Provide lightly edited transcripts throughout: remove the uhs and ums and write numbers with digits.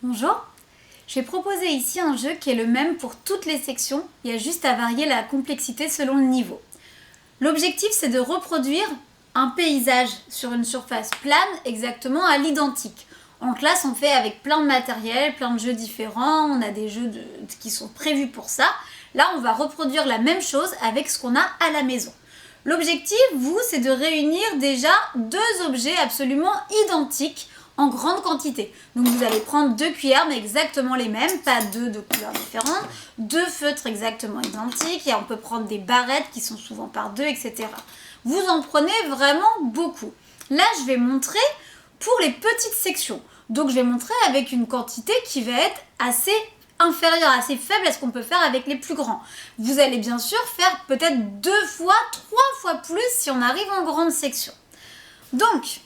Bonjour, je vais proposer ici un jeu qui est le même pour toutes les sections, il y a juste à varier la complexité selon le niveau. L'objectif c'est de reproduire un paysage sur une surface plane exactement à l'identique. En classe on fait avec plein de matériel, plein de jeux différents, on a des jeux qui sont prévus pour ça. Là on va reproduire la même chose avec ce qu'on a à la maison. L'objectif, vous, c'est de réunir déjà deux objets absolument identiques en grande quantité. Donc vous allez prendre 2 cuillères, mais exactement les mêmes, pas deux de couleurs différentes, 2 feutres exactement identiques, et on peut prendre des barrettes qui sont souvent par 2, etc. Vous en prenez vraiment beaucoup. Là, je vais montrer pour les petites sections. Donc je vais montrer avec une quantité qui va être assez inférieure, assez faible à ce qu'on peut faire avec les plus grands. Vous allez bien sûr faire peut-être 2 fois, 3 fois plus si on arrive en grande section. Donc,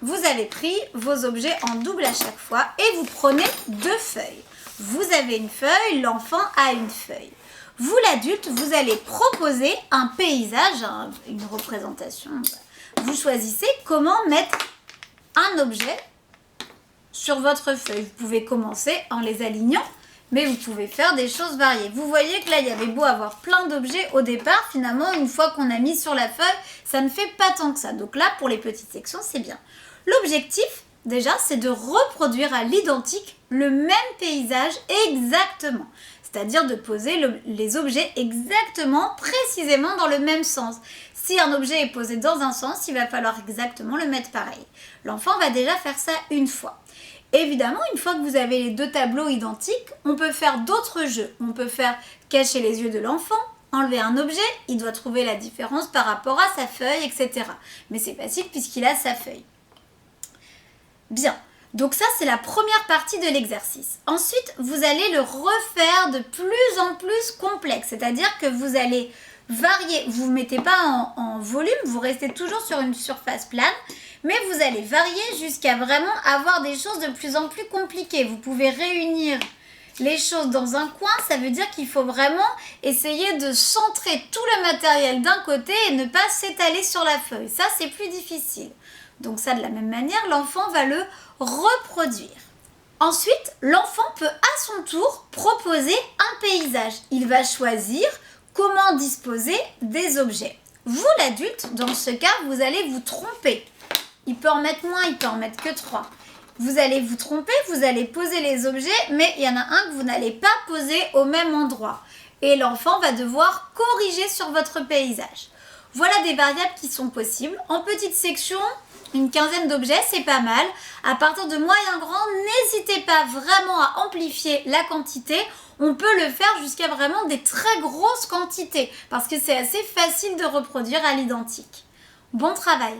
vous avez pris vos objets en double à chaque fois et vous prenez 2 feuilles. Vous avez une feuille, l'enfant a une feuille. Vous, l'adulte, vous allez proposer un paysage, une représentation. Vous choisissez comment mettre un objet sur votre feuille. Vous pouvez commencer en les alignant, mais vous pouvez faire des choses variées. Vous voyez que là, il y avait beau avoir plein d'objets au départ, finalement, une fois qu'on a mis sur la feuille, ça ne fait pas tant que ça. Donc là, pour les petites sections, c'est bien. L'objectif, déjà, c'est de reproduire à l'identique le même paysage exactement. C'est-à-dire de poser les objets exactement, précisément dans le même sens. Si un objet est posé dans un sens, il va falloir exactement le mettre pareil. L'enfant va déjà faire ça une fois. Évidemment, une fois que vous avez les 2 tableaux identiques, on peut faire d'autres jeux. On peut faire cacher les yeux de l'enfant, enlever un objet, il doit trouver la différence par rapport à sa feuille, etc. Mais c'est facile puisqu'il a sa feuille. Bien, donc ça c'est la première partie de l'exercice. Ensuite, vous allez le refaire de plus en plus complexe, c'est-à-dire que vous allez varier, vous ne mettez pas en volume, vous restez toujours sur une surface plane, mais vous allez varier jusqu'à vraiment avoir des choses de plus en plus compliquées. Vous pouvez réunir les choses dans un coin, ça veut dire qu'il faut vraiment essayer de centrer tout le matériel d'un côté et ne pas s'étaler sur la feuille. Ça, c'est plus difficile. Donc ça, de la même manière, l'enfant va le reproduire. Ensuite, l'enfant peut à son tour proposer un paysage. Il va choisir comment disposer des objets. Vous, l'adulte, dans ce cas, vous allez vous tromper. Il peut en mettre moins, il peut en mettre que 3. Vous allez vous tromper, vous allez poser les objets, mais il y en a un que vous n'allez pas poser au même endroit. Et l'enfant va devoir corriger sur votre paysage. Voilà des variables qui sont possibles. En petite section, une quinzaine d'objets, c'est pas mal. À partir de moyen grand, n'hésitez pas vraiment à amplifier la quantité. On peut le faire jusqu'à vraiment des très grosses quantités parce que c'est assez facile de reproduire à l'identique. Bon travail!